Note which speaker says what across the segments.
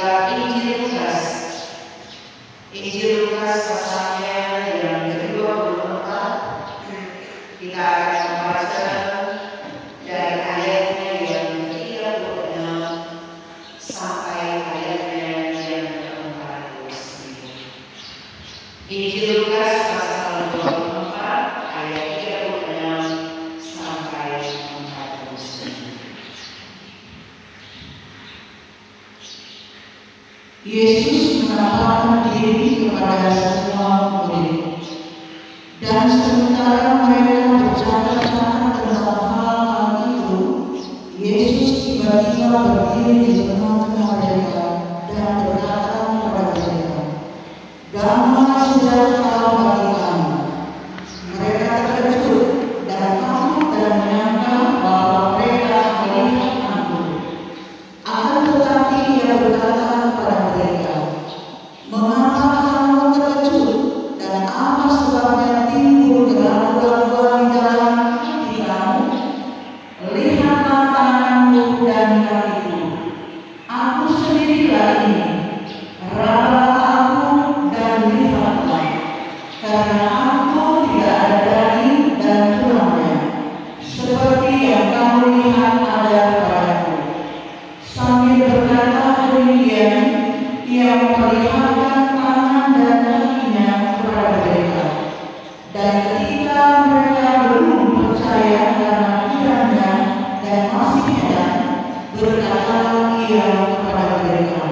Speaker 1: adalah Injil Lukas. Injil Lukas pasalnya yang ke-24. Kita akan membaca dari ayatnya yang ke-36 sampai ayatnya yang ke-49. Injil Lukas pasal 24 ayat 36 sampai 49.
Speaker 2: Yesus menampakkan diri kepada semua murid, dan sementara mereka bercakap-cakap tentang hal-hal itu, Yesus tiba-tiba berdiri di tengah-tengah mereka dan berkata kepada mereka, "Damai sejahtera bagi kamu." Mereka terkejut dan takut dan menyangka bahwa mereka melihat hantu. Akan tetapi Ia berkata kepada mereka, "Mengapa kamu terkejut, dan apa sebabnya timbul keraguan-keraguan di dalam hati kamu? Lihatlah tanganku dan kakiku. Aku sendirilah ini. Rabalah aku dan lihatlah, karena aku tidak ada daging dan tulangnya, seperti yang kamu lihat ada padaku." Sambil berkata demikian, Ia memperlihatkan tangan dan kakinya kepada mereka. Dan ketika mereka belum percaya karena kiranya dan masih heran, berkatalah Ia kepada mereka,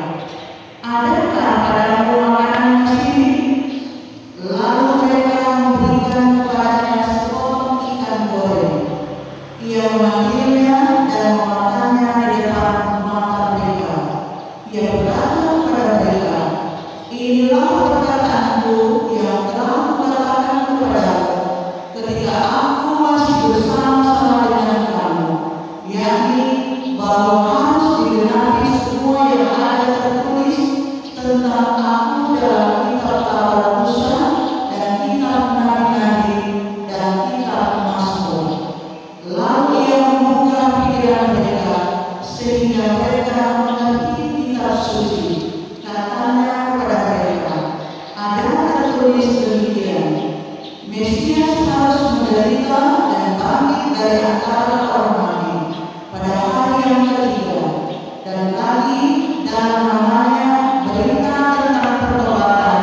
Speaker 2: "Adakah padamu makanan di sini?" Lalu mereka memberikan kepadanya sepotong ikan goreng. Ia mengambilnya dan memakannya di depan mata mereka. Ia berkata kepada mereka, "Inilah perkataanku yang telah kukatakan kepadamu ketika aku masih bersama-sama dengan kamu, yakni bahwa harus digenapi semua yang ada tertulis tentang aku dalam kitab Taurat Musa dan kitab nabi-nabi dan kitab Mazmur." Lalu Ia membuka pikiran mereka sehingga mereka mengerti kitab suci. Katanya kepada mereka, "Ada tertulis demikian, Mesias harus menderita dan bangkit dari antara orang mati pada hari yang ketiga, dan lagi dalam namanya berita tentang pertobatan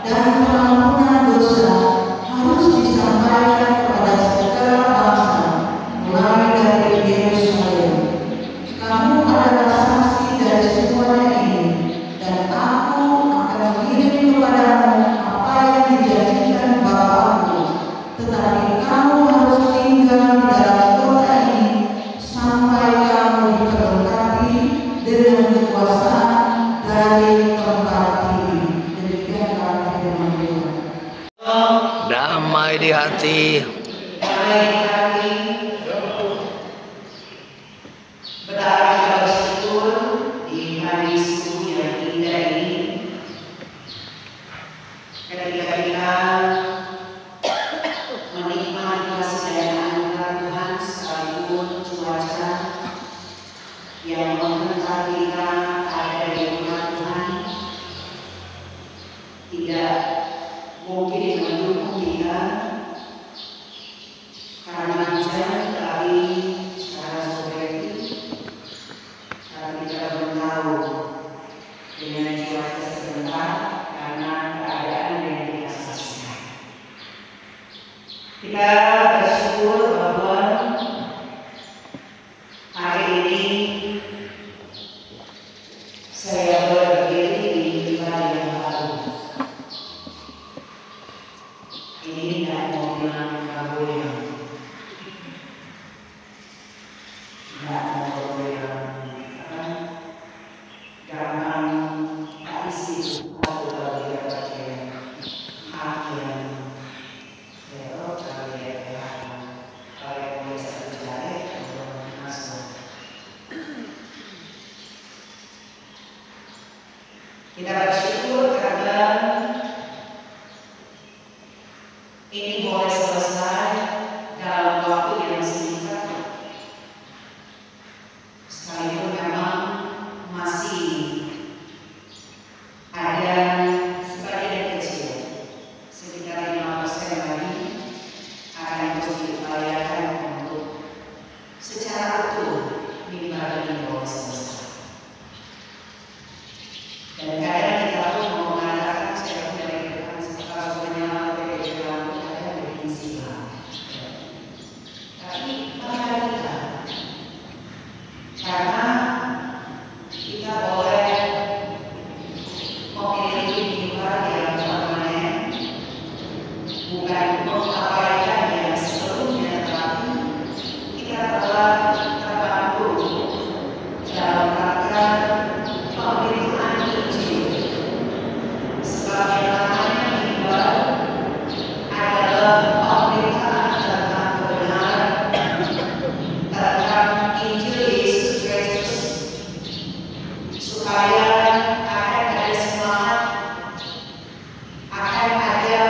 Speaker 2: dan pengampunan dosa harus disampaikan kepada segala bangsa, mulai dari Yerusalem. Kamu adalah saksi dari semuanya ini, dan aku akan mengirim kepadamu apa yang dijanjikan Bapa-Ku. Tetapi kamu harus tinggal di dalam kota ini sampai kamu diperlengkapi dengan kekuasaan dari tempat ini." Demikianlah firman Tuhan.
Speaker 3: Damai di hati.
Speaker 1: Damai di hati. Betapa kita bersyukur di hari subuh yang indah ini, ketika kita menikmati kasih dan anugerah Tuhan sekalipun cuaca yang mengenal kita ada di rumah Tuhan tidak mungkin mendukung kita karena hujan, tapi secara subjektif kita belum tahu dengan cuaca sebentar karena keadaan yang kita saksikan. Kita bersyukur bahwa hari ini saya berdiri di tempat yang baru. Ini tidak mau bilang goyang, tidak mau goyang, gampang tak isi atau bagi pakai akhir. Kita bersyukur karena ini boleh selesai dalam waktu yang singkat. Sekalipun memang masih Dan kadang kita pun mau mengatakan secara tidak kalau semuanya berjalan ada definisi lah. Tapi mari kita, karena kita boleh memiliki kehidupan yang permanen, bukan mengabaikan yang sebelumnya, tapi kita telah terbantu dalam rangka pemberitaan Injil. Sebab yang namanya ibadah adalah pemberitaan tentang kebenaran, tentang Injil Yesus Kristus, supaya akan ada semangat, akan ada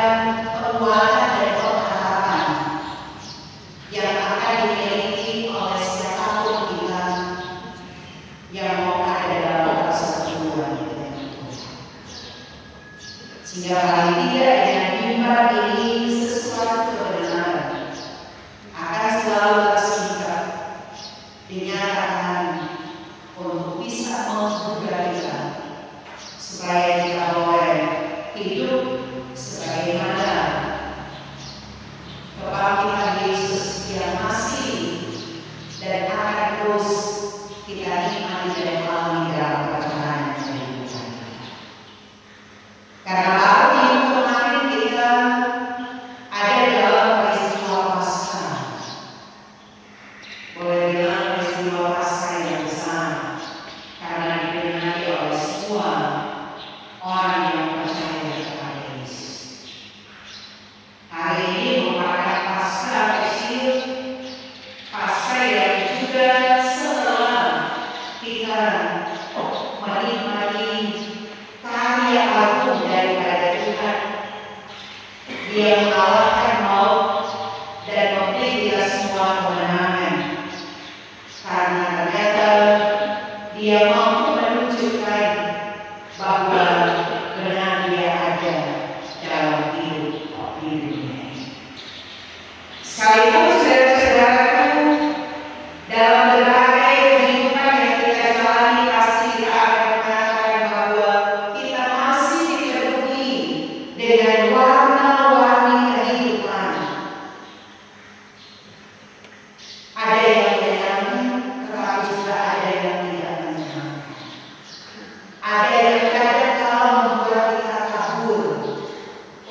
Speaker 1: penguatan dan pengharapan yang akan dimiliki oleh siapapun kita yang mau ada dalam persatuan. Sehingga paling tidak dengan mimbar ini sesuatu kebenaran akan selalu tersingkap dinyatakan untuk bisa menggugah kita, supaya kita boleh hidup sebagaimana kebangkitan Yesus yang masih dan akan terus kita nikmati dan alami dalam perjalanan kehidupan kita. Karena baru minggu kemarin kita ada dalam peristiwa Paskah. Boleh bilang peristiwa Paskah yang besar, karena diperingati oleh semua orang yang percaya kepada Yesus. Hari ini merupakan Paskah kecil, Paskah yang juga setelah kita menikmati karya agung daripada Tuhan. Dia mengalahkan maut dan memberi kita semua kemenangan. Karena ternyata Dia mampu menunjukkan bahwa benar Dia ada dalam hidup dunia. Sekalipun saudara-saudaraku, dalam berbagai kehidupan yang kita jalani pasti kita akan mengatakan bahwa kita masih dikeruhi dengan warna-warni kehidupan. Ada yang menyenangkan, tetapi juga ada yang tidak menyenangkan. Ada yang kadang-kala membuat kita kabur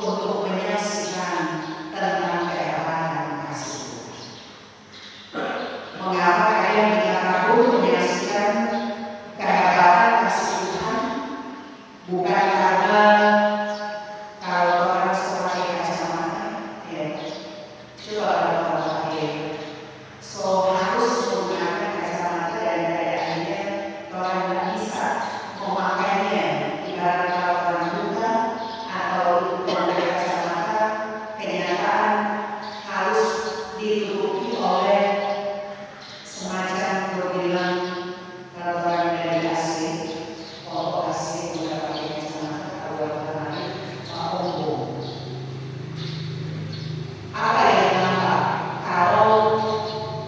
Speaker 1: untuk menyaksikan tentang kehebasan kasih Tuhan. Mengapa kadang kita kabur menyaksikan kehebasan kasih Tuhan? Bukan karena kalau orang pakai kacamata, ya, coba kalau pakai, so harus menggunakan kacamata dan keadaannya orang tidak bisa memakainya. Ibarat kalau orang buta atau memakai kacamata, kenyataan harus ditutupi oleh semacam berbilang kalau orang dari asing, pokok asing udah pakai kacamata, kalau orang lain ombo. Apa yang nampak kalau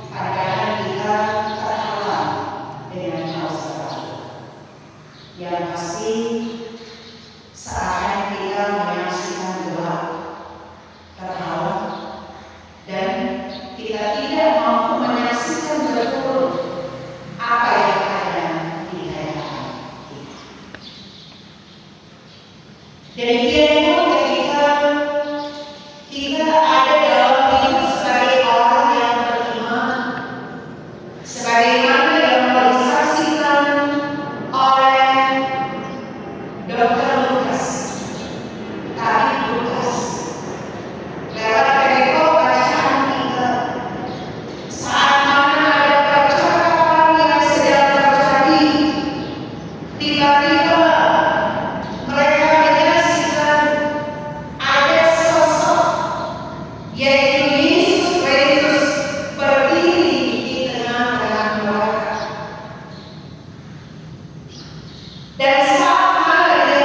Speaker 1: pandangan kita terhalang dengan hal seperti yang pasti seakan kita menyaksikan gelap, terhalang, dan kita tidak mampu menyaksikan betul apa yang ada di hadapan kita. Demikian pun ketika kita ada dalam hidup sebagai orang yang beriman, sebagaimana yang disaksikan oleh Dr. Lukas, Tabib Lukas, lewat perikop bacaan kita, saat mana ada percakapan yang sedang terjadi, tiba-tiba mereka menyaksikan ada sosok, yaitu Yesus Kristus, berdiri di tengah-tengah mereka. Dan saat mana Dia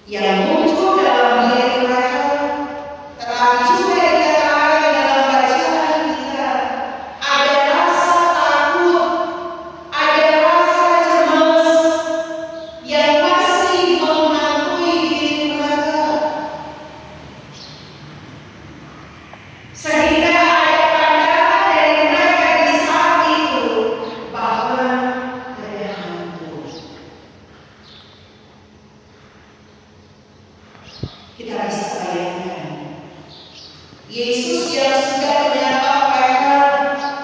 Speaker 2: yang muncul dalam diri mereka, tetapi juga dikatakan dalam bacaan kita, ada rasa takut, ada rasa cemas yang masih menghantui diri mereka, sehingga ada pandangan dari mereka di saat itu bahwa ada hantu. Kita bisa bayangkan Yesus yang sudah menyapa mereka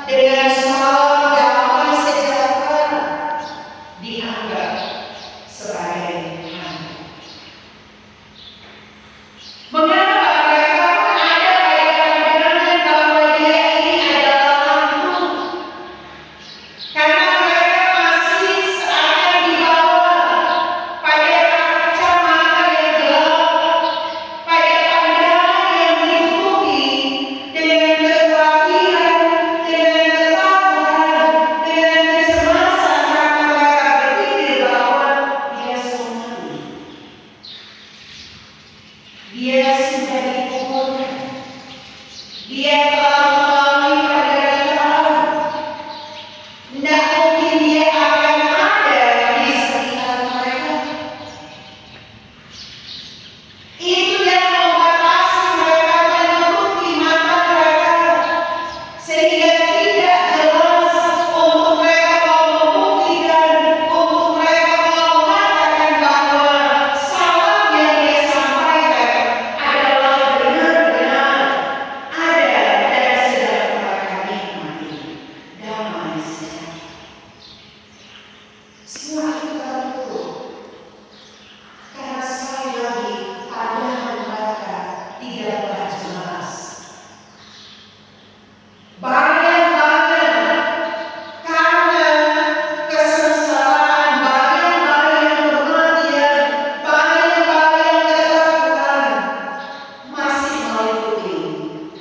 Speaker 2: dengan salam damai sejahtera dianggap sebagai hantu. Mengapa mereka pun ada pandangan bahwa dia ini adalah hantu? Karena mereka masih seakan dibawa pada kacamata yang gelap, pada pandangan yang ditutupi dengan kekhawatiran, dengan ketakutan, dengan kecemasan, karena mereka berpikir bahwa dia sudah mati. Dia sudah dikuburkan. Dia telah melalui penderitaan. Tidak mungkin dia akan ada di sekitar mereka. Itu yang membatasi mereka, menutupi mata mereka, sehingga tidak jelas untuk mereka mau membuktikan, untuk mereka mau mengatakan bahwa salam yang dia sampaikan adalah benar-benar ada dan sedang mereka nikmati damai sejahtera. Semua itu tertutup karena sekali lagi pandangan mereka tidaklah jelas. Bayang-bayang karena kesengsaraan, bayang-bayang kematian, bayang-bayang ketakutan masih meliputi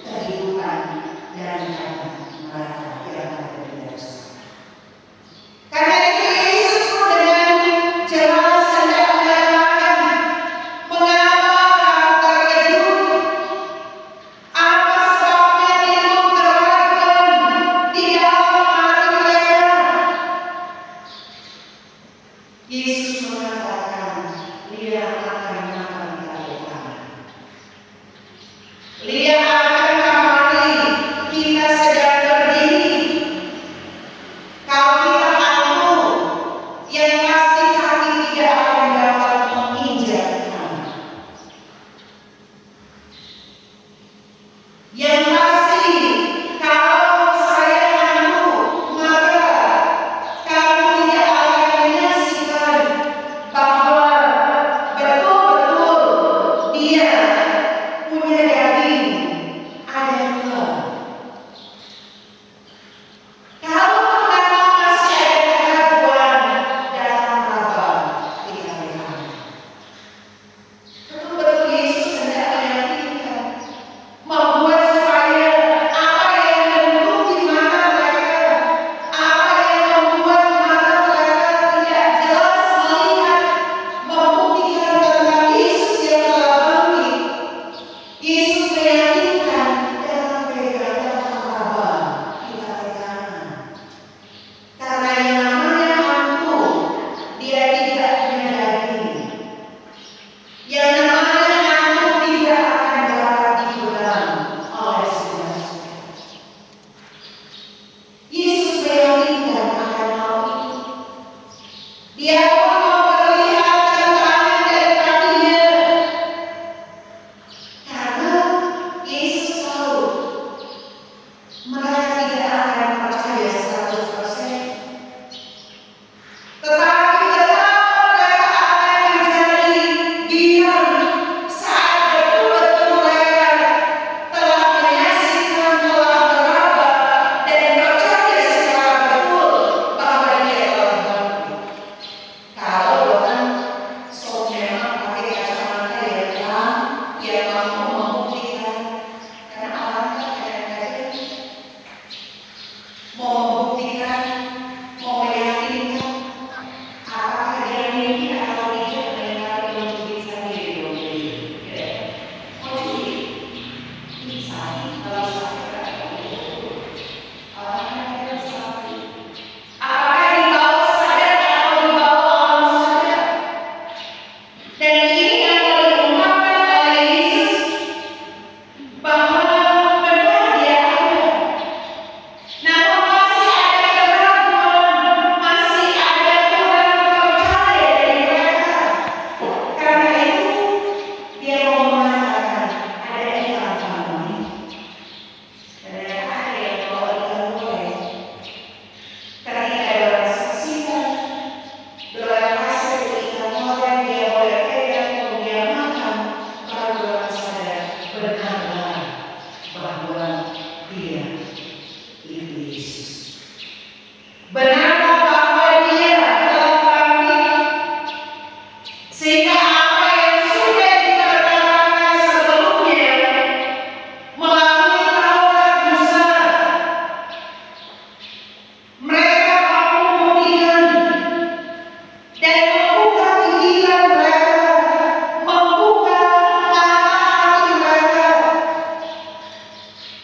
Speaker 2: kehidupan dan hati mereka yang ada di dalam sana. Karena itu Yesus pun dengan jelas hendak menyatakan mengapa kamu terkejut, apa sebabnya timbul keraguan di dalam hati mereka. Yesus mengatakan dia akan dikabulkan. Dia akan kembali, kita sedang berdiri. Kalau kita hantu, yang pasti kaki tidak akan dapat menginjak tanah. Yang pasti, kalau saya hantu, maka kamu tidak akan menyaksikan bahwa betul-betul dia punya daging, ada tulang. Kalau memang masih ada keraguan, datanglah kita lihat. Betul-betul Yesus hendak meyakinkan, membuat supaya apa yang menutupi mata mereka, apa yang membuat mata mereka tidak jelas melihat, membuktikan tentang Yesus yang telah bangkit. Yesus meyakinkan dengan pegang abang kita pegangan. Karena yang namanya hantu, dia tidak punya daging. Yang namanya hantu tidak akan dapat dipegang oleh saudara-saudara. Yesus meyakinkan akan hal itu. Dia pun memperlihatkan tangan dan kakinya. Karena Yesus tahu mereka tidak akan percaya 100%. Tetapi betapa mereka akan menjadi diam saat betul-betul mereka telah menyaksikan, telah meraba dan percaya secara betul bahwa dia telah bangkit. dan membuka pikiran mereka, membuka mata hati mereka,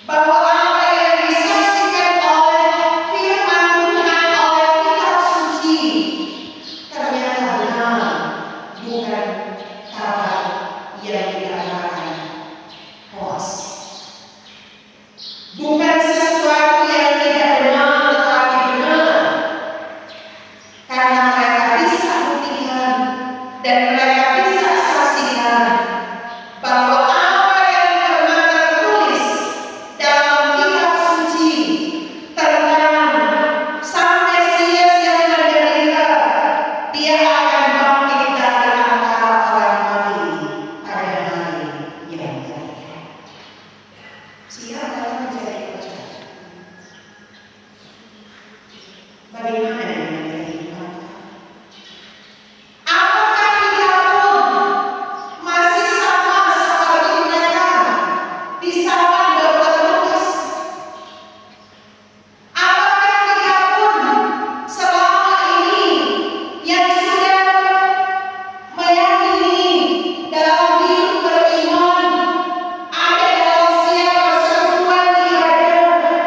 Speaker 2: bahwa apa yang disaksikan oleh firman Tuhan, oleh kitab suci, ternyata benar, bukan kabar yang dikatakan hoax. Bukan sesuatu yang tidak benar, tetapi benar. Karena mereka bisa buktikan dan mereka bisa saksikan bahwa apa yang pernah tertulis dalam kitab suci tentang Sang Mesias yang menderita, dia akan bangkit dari antara orang mati pada hari yang terakhir. Siapa yang menjadi percaya? Bagaimana dengan kehidupan? Apakah kita pun masih sama seperti mereka di zaman Dr. Lukas? Apakah kita pun selama ini yang sudah meyakini dalam hidup beriman ada dalam setiap persekutuan di hadapan?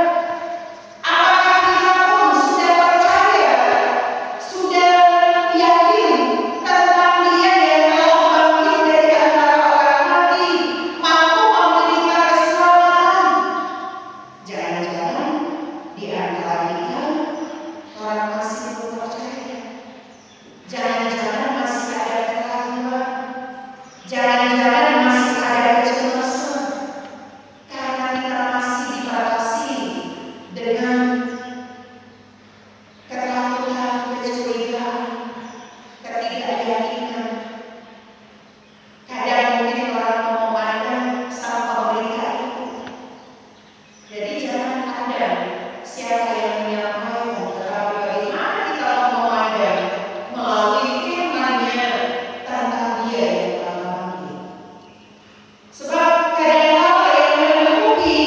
Speaker 2: Apakah kita pun sudah percaya, sudah yakin tentang Dia yang telah bangkit dari antara orang mati, mampu memberikan keselamatan? Jangan-jangan di antara kita orang masih belum percaya. Jangan-jangan masih ada keraguan. Jangan-jangan masih ada kecemasan. Karena kita masih dibatasi dengan ketakutan, kecurigaan, ketidakyakinan. Kadang mungkin orang memandang sang pemerintah itu. Jadi jangan ada siapa yang menyampaikan, tetapi bagaimana kita memandang melalui firman-Nya tentang Dia yang telah bangkit. Sebab kadang-kala yang menutupi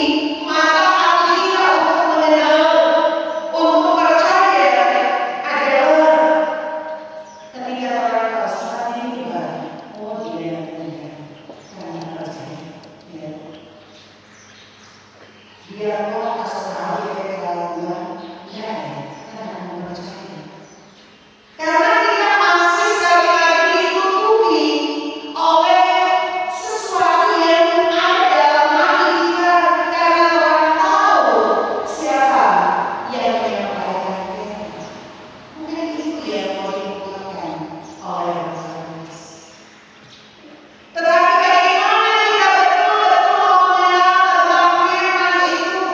Speaker 2: mata hati kita untuk mengenal, untuk percaya adalah ketika orang saat ini juga, oh tidak benar, karena percaya. Ya. Biarlah asal tahu keraguan, ya, karena percaya. Karena kita masih sekali lagi ditutupi oleh sesuatu yang ada dalam hati kita, karena orang tahu siapa yang menyampaikan kita. Mungkin itu yang mau diungkapkan oleh Yohanes. Tetapi bagaimana kita betul-betul mengenal tentang firman itu?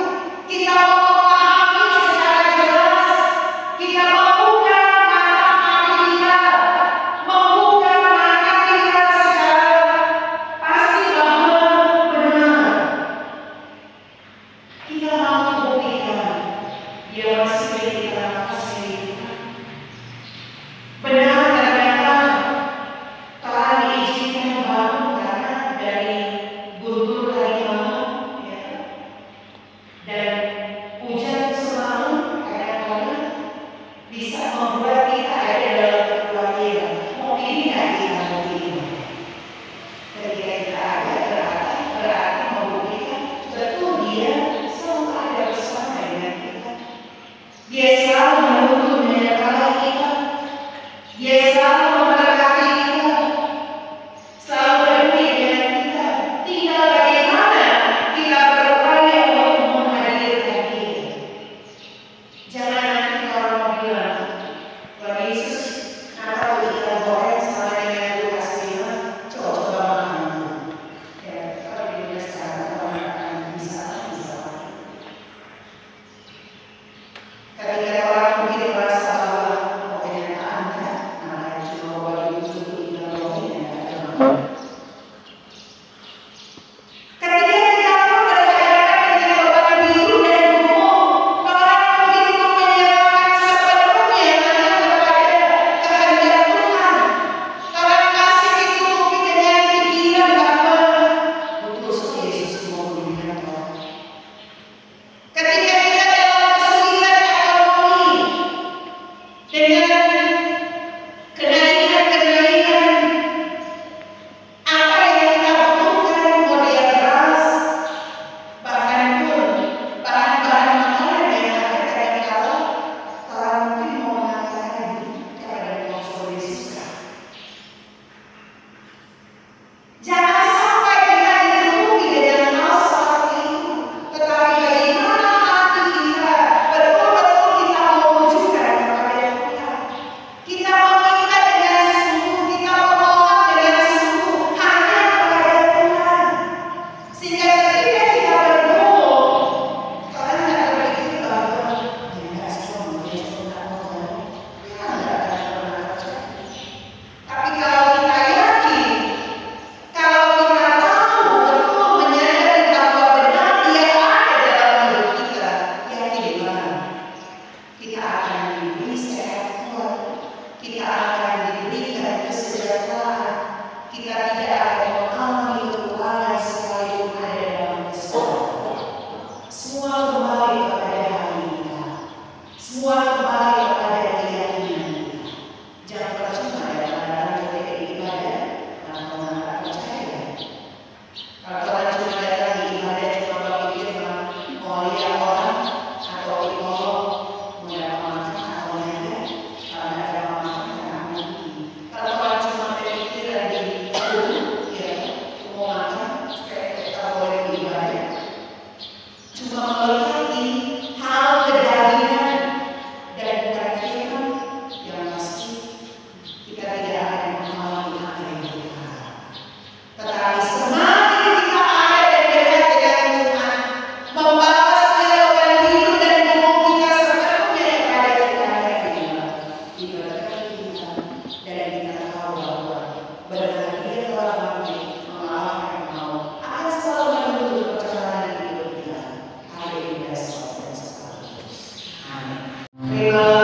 Speaker 2: Bila